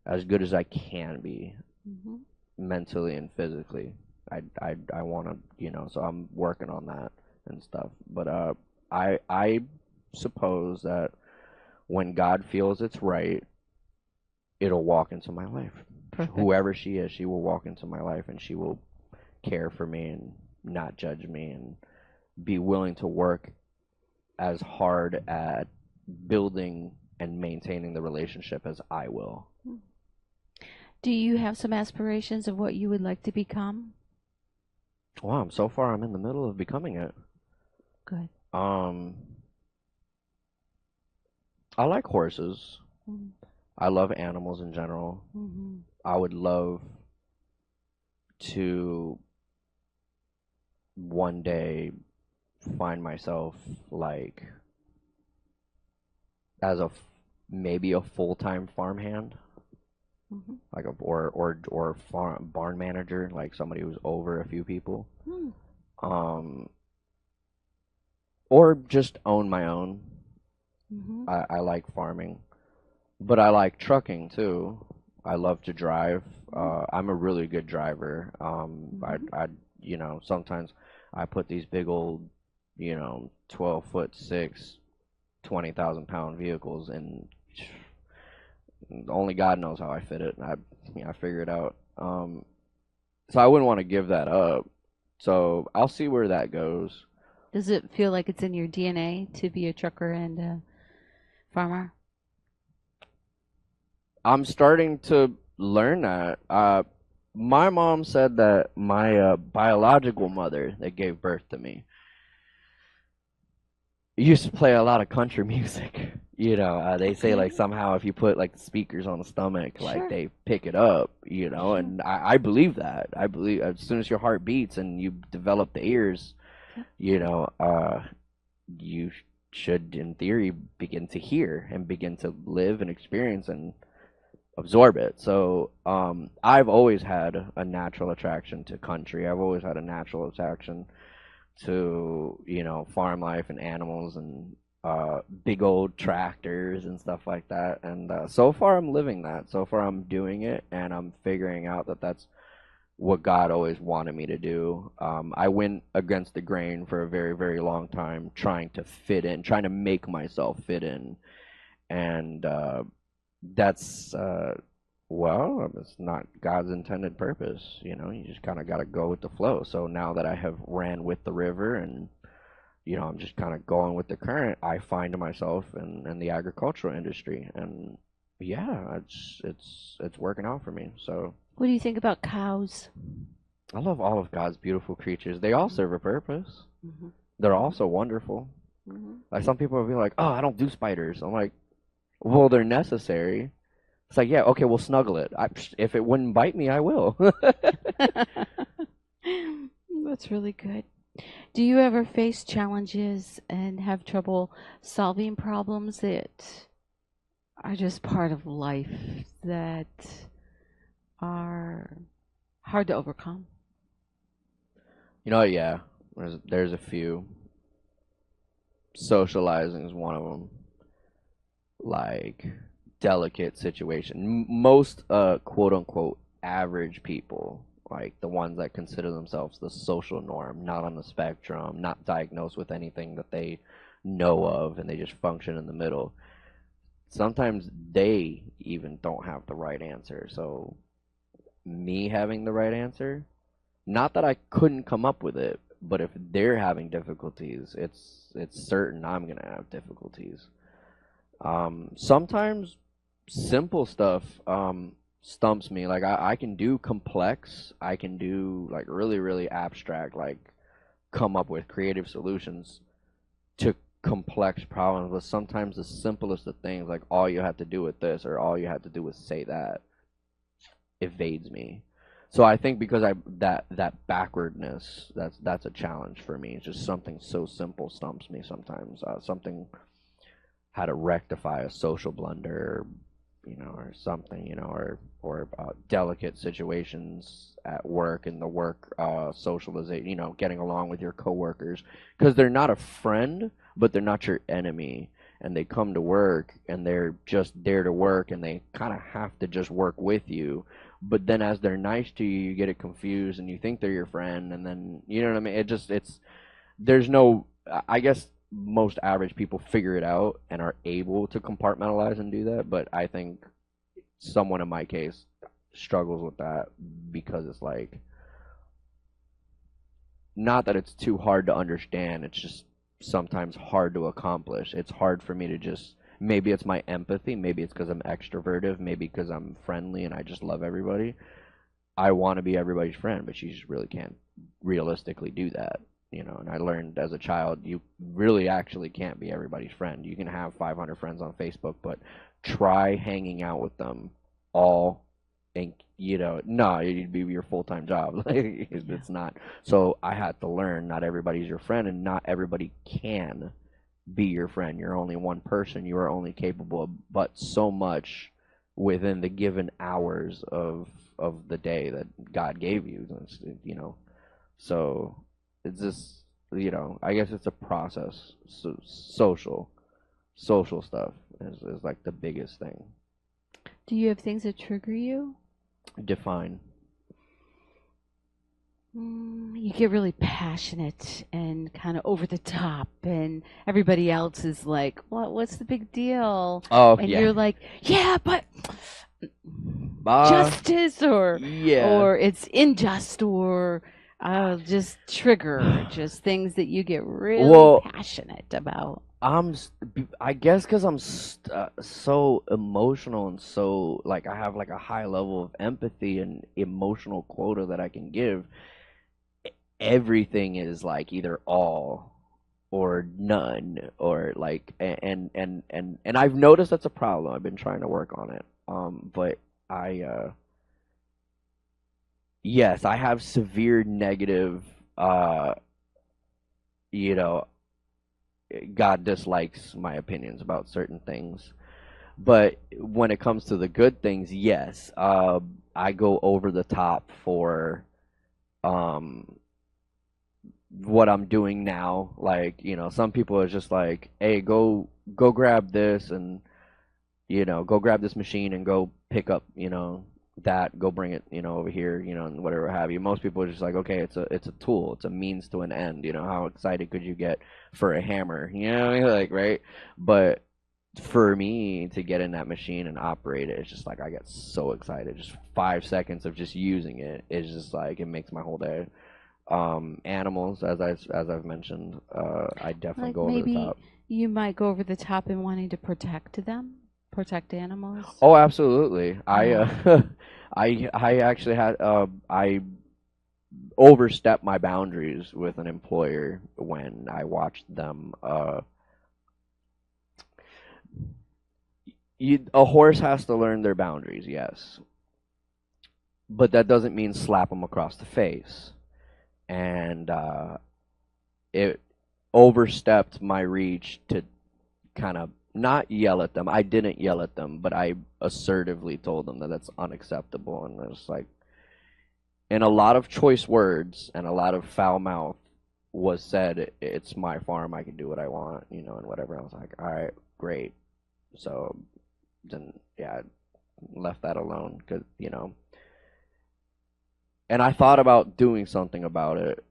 [SPEAKER 2] as good as I can be,
[SPEAKER 1] Mhm.
[SPEAKER 2] mentally and physically. I want to, you know, so I'm working on that and stuff. But I suppose that when God feels it's right, it'll walk into my life.
[SPEAKER 1] Perfect.
[SPEAKER 2] Whoever she is, she will walk into my life and she will care for me and not judge me and be willing to work as hard at building and maintaining the relationship as I will.
[SPEAKER 1] Mm. Do you have some aspirations of what you would like to become?
[SPEAKER 2] Wow, so far I'm in the middle of becoming it.
[SPEAKER 1] Good.
[SPEAKER 2] Um, I like horses.
[SPEAKER 1] Mhm.
[SPEAKER 2] I love animals in general.
[SPEAKER 1] Mhm.
[SPEAKER 2] I would love to one day find myself like as maybe a full-time farmhand,
[SPEAKER 1] Mhm.
[SPEAKER 2] like a or farm barn manager, like somebody who's over a few people.
[SPEAKER 1] Mm.
[SPEAKER 2] Um, or just own my own.
[SPEAKER 1] Mhm.
[SPEAKER 2] I like farming, but I like trucking too. I love to drive. I'm a really good driver.
[SPEAKER 1] Mhm.
[SPEAKER 2] You know, sometimes I put these big old, you know, 12 foot six, 20,000 pound vehicles, and only God knows how I fit it. I figure it out. So I wouldn't want to give that up. So I'll see where that goes.
[SPEAKER 1] Does it feel like it's in your DNA to be a trucker and a farmer?
[SPEAKER 2] I'm starting to learn that. My mom said that my biological mother that gave birth to me used to play a lot of country music. They say
[SPEAKER 1] Okay.
[SPEAKER 2] like somehow if you put like the speakers on the stomach, like
[SPEAKER 1] Sure.
[SPEAKER 2] they pick it up,
[SPEAKER 1] Sure.
[SPEAKER 2] and I believe that. I believe as soon as your heart beats and you develop the ears,
[SPEAKER 1] Yep.
[SPEAKER 2] you know, you should, in theory, begin to hear and begin to live and experience and absorb it. So, I've always had a natural attraction to country. I've always had a natural attraction to, farm life and animals and big old tractors and stuff like that. And so far, I'm living that. So far, I'm doing it, and I'm figuring out that that's what God always wanted me to do. I went against the grain for a very, very long time, trying to fit in, trying to make myself fit in, and that's well, it's not God's intended purpose. You just kind of got to go with the flow. So now that I have ran with the river and I'm just kind of going with the current, I find myself in the agricultural industry, and yeah, it's working out for me. So
[SPEAKER 1] What do you think about cows?
[SPEAKER 2] I love all of God's beautiful creatures. They all serve a purpose.
[SPEAKER 1] Mm-hmm.
[SPEAKER 2] They're
[SPEAKER 1] Mm-hmm.
[SPEAKER 2] also wonderful.
[SPEAKER 1] Mm-hmm.
[SPEAKER 2] Like some people will be like, "Oh, I don't do spiders." I'm like, "Well, they're necessary." It's like, "Yeah, okay, we'll snuggle it. If it wouldn't bite me, I will."
[SPEAKER 1] That's really good. Do you ever face challenges and have trouble solving problems that are just part of life that are hard to overcome?
[SPEAKER 2] Yeah, there's a few. Socializing is one of them. Like delicate situation. Most quote unquote average people, like the ones that consider themselves the social norm, not on the spectrum, not diagnosed with anything that they know of, and they just function in the middle. Sometimes they even don't have the right answer. So me having the right answer, not that I couldn't come up with it, but if they're having difficulties, it's certain I'm gonna have difficulties. Sometimes simple stuff stumps me. Like I can do complex, I can do like really, really abstract, like come up with creative solutions to complex problems. But sometimes the simplest of things, like all you have to do with this or all you have to do is say that, evades me. So I think because I that backwardness, that's a challenge for me. It's just something so simple stumps me sometimes. Something how to rectify a social blunder, or something, or delicate situations at work and the work socialization, getting along with your coworkers because they're not a friend, but they're not your enemy. And they come to work and they're just there to work and they kind of have to just work with you. But then as they're nice to you, you get it confused and you think they're your friend. And then, you know what I mean? There's no, I guess most average people figure it out and are able to compartmentalize and do that. But I think someone in my case struggles with that because it's like, not that it's too hard to understand, it's just sometimes hard to accomplish. It's hard for me to just, maybe it's my empathy, maybe it's because I'm extroverted, maybe because I'm friendly and I just love everybody. I want to be everybody's friend, but you just really can't realistically do that. And I learned as a child, you really actually can't be everybody's friend. You can have 500 friends on Facebook, but try hanging out with them all, and no, it'd be your full-time job. Like,
[SPEAKER 1] Yeah.
[SPEAKER 2] it's not. So I had to learn not everybody's your friend, and not everybody can be your friend. You're only one person. You are only capable of but so much within the given hours of the day that God gave you. So it's just, I guess it's a process. So social stuff is like the biggest thing.
[SPEAKER 1] Do you have things that trigger you?
[SPEAKER 2] Define.
[SPEAKER 1] You get really passionate and kind of over the top, and everybody else is like, what's the big deal?
[SPEAKER 2] Oh
[SPEAKER 1] And
[SPEAKER 2] yeah.
[SPEAKER 1] you're like, yeah, but
[SPEAKER 2] Uh
[SPEAKER 1] justice,
[SPEAKER 2] yeah.
[SPEAKER 1] or it's unjust, or just trigger, just things that you get really
[SPEAKER 2] Well,
[SPEAKER 1] passionate about.
[SPEAKER 2] I guess because so emotional and so like I have like a high level of empathy and emotional quota that I can give. Everything is like either all or none or like and I've noticed that's a problem. I've been trying to work on it. But I yes, I have severe negative uh you know God dislikes my opinions about certain things. But when it comes to the good things, yes, I go over the top for um what I'm doing now. Like, some people are just like, "Hey, go grab this and, go grab this machine and go pick up, that, go bring it, over here, and whatever have you." Most people are just like, "Okay, it's a tool. It's a means to an end." How excited could you get for a hammer? Like, right? But for me to get in that machine and operate it, it's just like I get so excited. Just 5 seconds of just using it is just like it makes my whole day. Animals, as I've mentioned, I definitely
[SPEAKER 1] Like
[SPEAKER 2] go over the
[SPEAKER 1] maybe
[SPEAKER 2] top.
[SPEAKER 1] you might go over the top in wanting to protect them, protect animals.
[SPEAKER 2] Oh, absolutely.
[SPEAKER 1] Yeah.
[SPEAKER 2] I actually had I overstepped my boundaries with an employer when I watched them. A horse has to learn their boundaries, yes, but that doesn't mean slap them across the face. And it overstepped my reach to kind of not yell at them. I didn't yell at them, but I assertively told them that that's unacceptable. And it's like, in a lot of choice words and a lot of foul mouth was said, "It's my farm. I can do what I want," and whatever. I was like, all right, great. So then, yeah, I left that alone because, and I thought about doing something about it,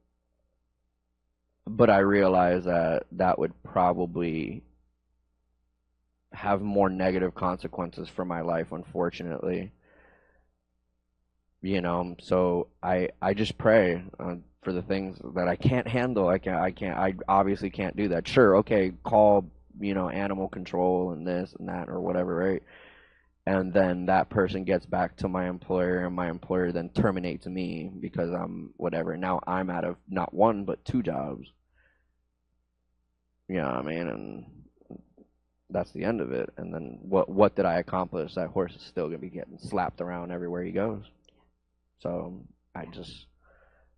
[SPEAKER 2] but I realized that that would probably have more negative consequences for my life, unfortunately. So I just pray for the things that I can't handle. I obviously can't do that. Sure, okay, call, animal control and this and that or whatever, right? And then that person gets back to my employer, and my employer then terminates me because I'm whatever. Now I'm out of not one but two jobs. You know what I mean? And that's the end of it. And then what did I accomplish? That horse is still gonna be getting slapped around everywhere he goes. So I
[SPEAKER 1] Yeah.
[SPEAKER 2] just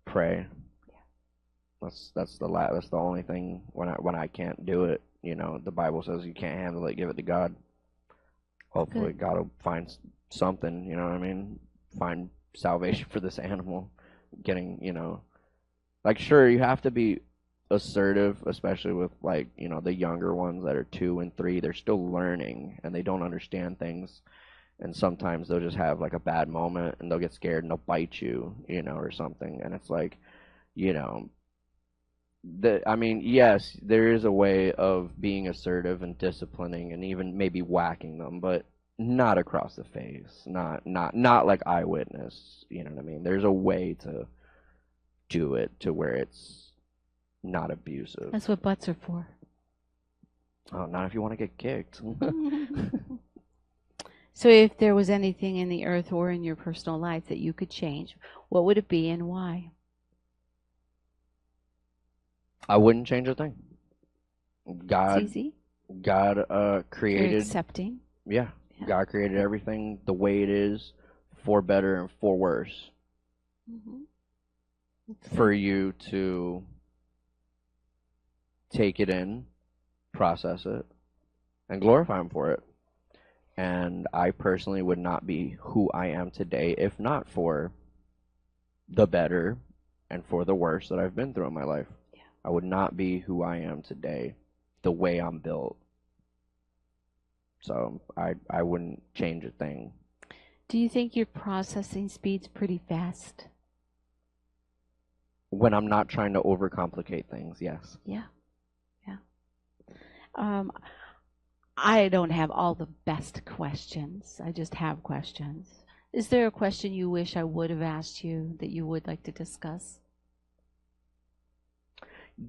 [SPEAKER 2] pray. That's the only thing when I can't do it. The Bible says you can't handle it, give it to God.
[SPEAKER 1] Good.
[SPEAKER 2] Hopefully God will find something. You know what I mean? Find salvation for this animal. Getting, like, sure, you have to be assertive, especially with, like, the younger ones that are 2 and 3. They're still learning and they don't understand things, and sometimes they'll just have like a bad moment and they'll get scared and they'll bite you, or something. And it's like, you know I mean, yes, there is a way of being assertive and disciplining and even maybe whacking them, but not across the face. Not like eyewitness. You know what I mean? There's a way to do it to where it's not abusive.
[SPEAKER 1] That's what butts are for.
[SPEAKER 2] Oh, not if you want to get kicked.
[SPEAKER 1] So, if there was anything in the earth or in your personal life that you could change, what would it be and why?
[SPEAKER 2] I wouldn't change a thing.
[SPEAKER 1] It's
[SPEAKER 2] God
[SPEAKER 1] easy.
[SPEAKER 2] God
[SPEAKER 1] Very
[SPEAKER 2] created,
[SPEAKER 1] accepting.
[SPEAKER 2] yeah,
[SPEAKER 1] Yeah.
[SPEAKER 2] God created everything the way it is, for better and for worse,
[SPEAKER 1] Hmm. That's
[SPEAKER 2] for
[SPEAKER 1] good.
[SPEAKER 2] you to take it in, process it, and glorify Him for it. And I personally would not be who I am today if not for the better and for the worse that I've been through in my life.
[SPEAKER 1] Yeah.
[SPEAKER 2] I would not be who I am today the way I'm built. So I wouldn't change a thing.
[SPEAKER 1] Do you think your processing speed's pretty fast?
[SPEAKER 2] when I'm not trying to overcomplicate things, yes.
[SPEAKER 1] Yeah, yeah. Um, I don't have all the best questions. I just have questions. Is there a question you wish I would have asked you that you would like to discuss?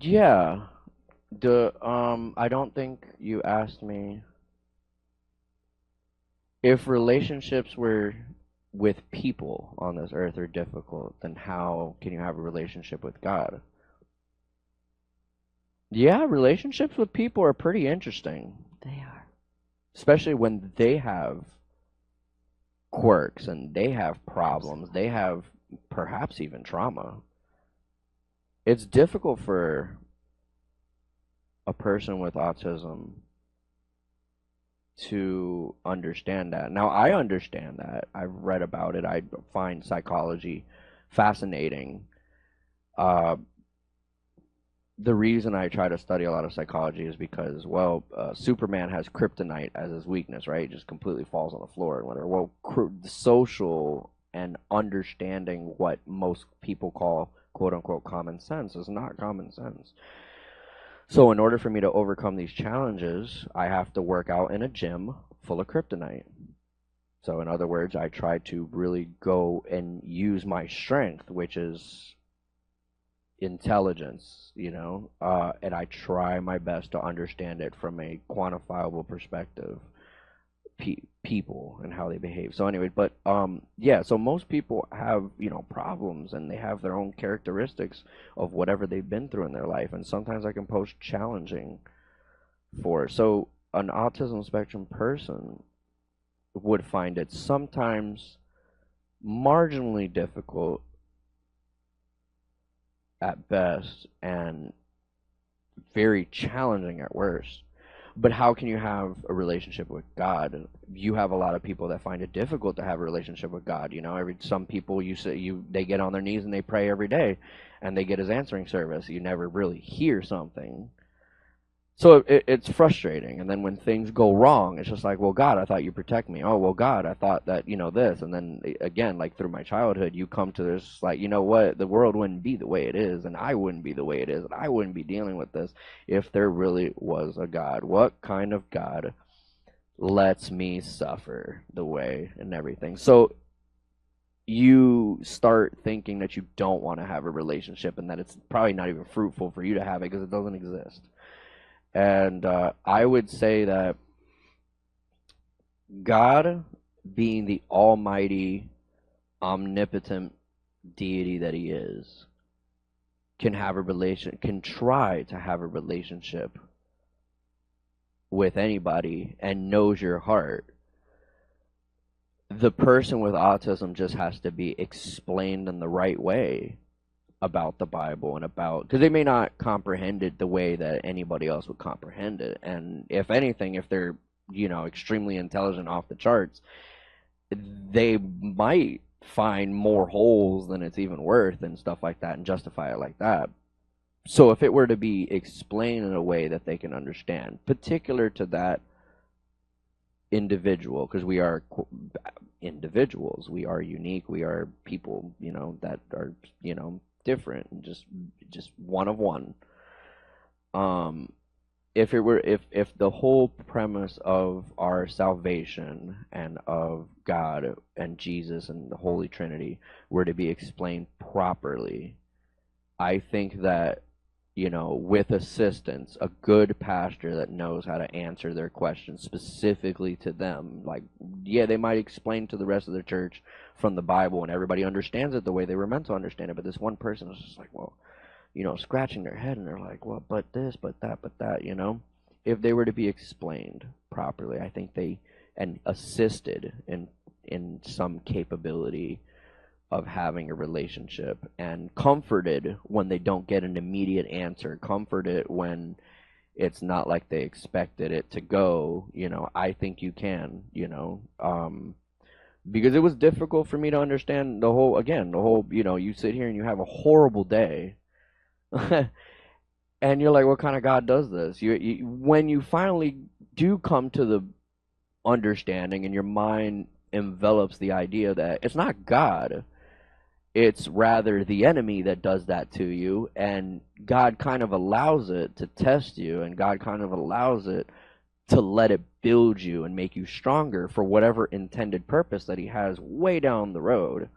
[SPEAKER 2] Yeah. I don't think you asked me if relationships were with people on this earth are difficult, then how can you have a relationship with God? Yeah, relationships with people are pretty interesting,
[SPEAKER 1] They are.
[SPEAKER 2] especially when they have quirks and they have problems,
[SPEAKER 1] Absolutely.
[SPEAKER 2] they have perhaps even trauma. It's difficult for a person with autism to understand that. Now, I understand that. I've read about it. I find psychology fascinating. Uh, the reason I try to study a lot of psychology is because, well, Superman has kryptonite as his weakness, right? He just completely falls on the floor and whatever. Well, social and understanding what most people call quote unquote common sense is not common sense. So, in order for me to overcome these challenges, I have to work out in a gym full of kryptonite. So, in other words, I try to really go and use my strength, which is intelligence, and I try my best to understand it from a quantifiable perspective, people and how they behave. So anyway, but yeah, so most people have, problems and they have their own characteristics of whatever they've been through in their life, and sometimes I can pose challenging for it. So an autism spectrum person would find it sometimes marginally difficult at best and very challenging at worst. But how can you have a relationship with God? You have a lot of people that find it difficult to have a relationship with God. Some people they get on their knees and they pray every day, and they get His answering service. You never really hear something. So it's frustrating, and then when things go wrong, it's just like, well, God, I thought you protect me. Oh, well, God, I thought that this, and then again, like through my childhood, you come to this, like, you know what, the world wouldn't be the way it is, and I wouldn't be the way it is, and I wouldn't be dealing with this if there really was a God. What kind of God lets me suffer the way and everything? So you start thinking that you don't want to have a relationship, and that it's probably not even fruitful for you to have it because it doesn't exist. And I would say that God, being the almighty, omnipotent deity that He is, can try to have a relationship with anybody and knows your heart. The person with autism just has to be explained in the right way about the Bible, and about, because they may not comprehend it the way that anybody else would comprehend it. And if anything, if they're extremely intelligent off the charts, they might find more holes than it's even worth and stuff like that, and justify it like that. So if it were to be explained in a way that they can understand, particular to that individual, because we are individuals, we are unique, we are people, that are different, and just one of one. um if the whole premise of our salvation and of God and Jesus and the Holy Trinity were to be explained properly, I think that, with assistance, a good pastor that knows how to answer their questions specifically to them, like, yeah, they might explain to the rest of the church from the Bible and everybody understands it the way they were meant to understand it, but this one person is just like, well, scratching their head, and they're like, well, but this, but that, if they were to be explained properly, I think they, and assisted in some capability of having a relationship, and comforted when they don't get an immediate answer, comforted when it's not like they expected it to go, I think you can, because it was difficult for me to understand the whole, you sit here and you have a horrible day. And you're like, what kind of God does this? When you finally do come to the understanding, and your mind envelops the idea that it's not God, It's rather the enemy that does that to you, and God kind of allows it to test you, and God kind of allows it to let it build you and make you stronger for whatever intended purpose that he has way down the road.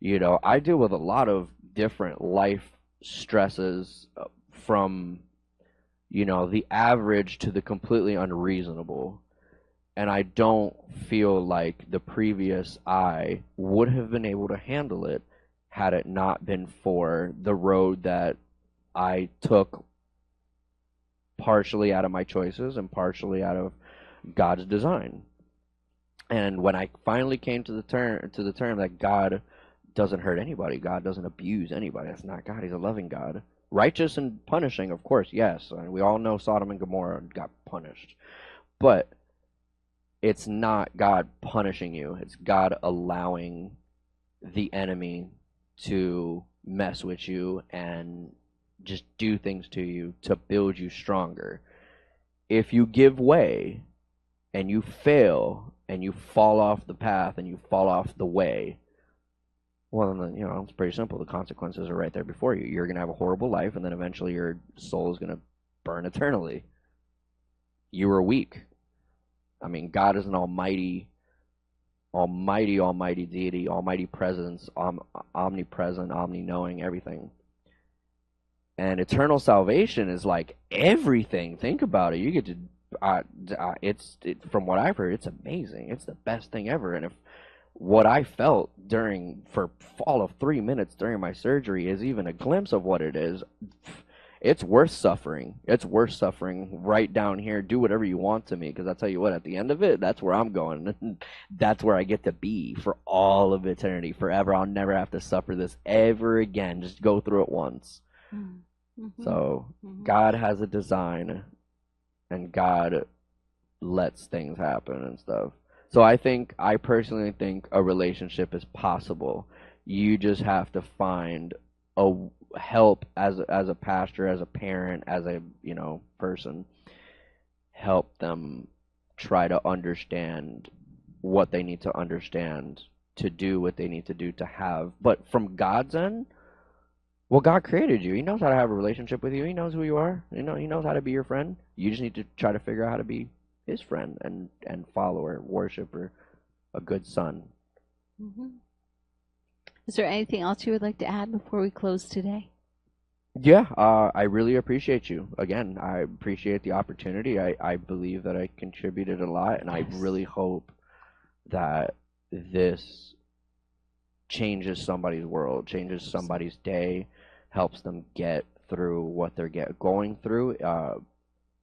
[SPEAKER 2] I deal with a lot of different life stresses, from, the average to the completely unreasonable. And I don't feel like the previous I would have been able to handle it had it not been for the road that I took, partially out of my choices and partially out of God's design. And when I finally came to the term that God doesn't hurt anybody, God doesn't abuse anybody. That's not God. He's a loving God. Righteous and punishing, of course, yes. And we all know Sodom and Gomorrah got punished. But it's not God punishing you. It's God allowing the enemy to mess with you and just do things to you to build you stronger. If you give way and you fail and you fall off the path and you fall off the way, well, then, it's pretty simple. The consequences are right there before you. You're going to have a horrible life, and then eventually your soul is going to burn eternally. You were weak. I mean, God is an almighty deity, almighty presence, omnipresent, omni-knowing, everything. And eternal salvation is like everything. Think about it. You get to, from what I've heard, it's amazing. It's the best thing ever. And if what I felt for all of 3 minutes during my surgery is even a glimpse of what it is, it's worth suffering. It's worth suffering right down here. Do whatever you want to me, because I'll tell you what, at the end of it, that's where I'm going. That's where I get to be for all of eternity, forever. I'll never have to suffer this ever again. Just go through it once.
[SPEAKER 1] Mm-hmm.
[SPEAKER 2] So
[SPEAKER 1] Mm-hmm.
[SPEAKER 2] God has a design, and God lets things happen and stuff. So I personally think a relationship is possible. You just have to find a help as a pastor, as a parent, as a person. Help them try to understand what they need to understand to do what they need to do to have. But from God's end, well, God created you. He knows how to have a relationship with you. He knows who you are. He knows how to be your friend. You just need to try to figure out how to be his friend and follower, worshiper, a good son.
[SPEAKER 1] Mm-hmm. Is there anything else you would like to add before we close today?
[SPEAKER 2] Yeah, I really appreciate you. Again, I appreciate the opportunity. I believe that I contributed a lot, and I
[SPEAKER 1] Yes.
[SPEAKER 2] really hope that this changes somebody's world, changes somebody's day, helps them get through what they're going through,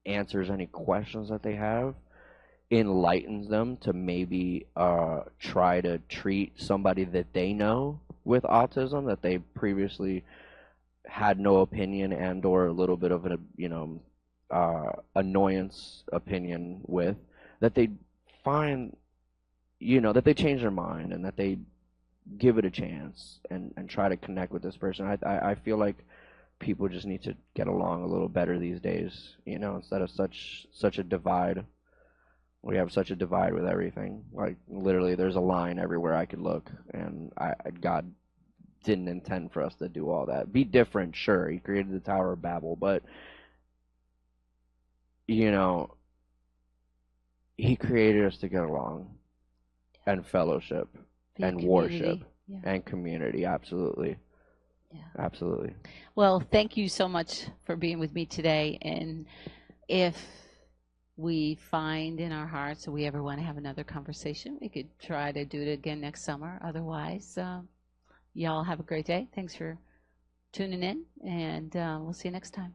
[SPEAKER 2] answers any questions that they have, enlightens them to maybe try to treat somebody that they know with autism that they previously had no opinion and or a little bit of an annoyance opinion with, that they find, that they change their mind and that they give it a chance and try to connect with this person. I feel like people just need to get along a little better these days, instead of such a divide. We have such a divide with everything. Like literally, there's a line everywhere I could look, and God didn't intend for us to do all that. Be different, sure. He created the Tower of Babel, but you know, he created us to get along and fellowship
[SPEAKER 1] Be
[SPEAKER 2] and
[SPEAKER 1] community.
[SPEAKER 2] worship
[SPEAKER 1] Yeah.
[SPEAKER 2] and community. Absolutely.
[SPEAKER 1] Yeah.
[SPEAKER 2] Absolutely.
[SPEAKER 1] Well, thank you so much for being with me today. And if we find in our hearts that we ever want to have another conversation, we could try to do it again next summer. Otherwise, y'all have a great day. Thanks for tuning in, and we'll see you next time.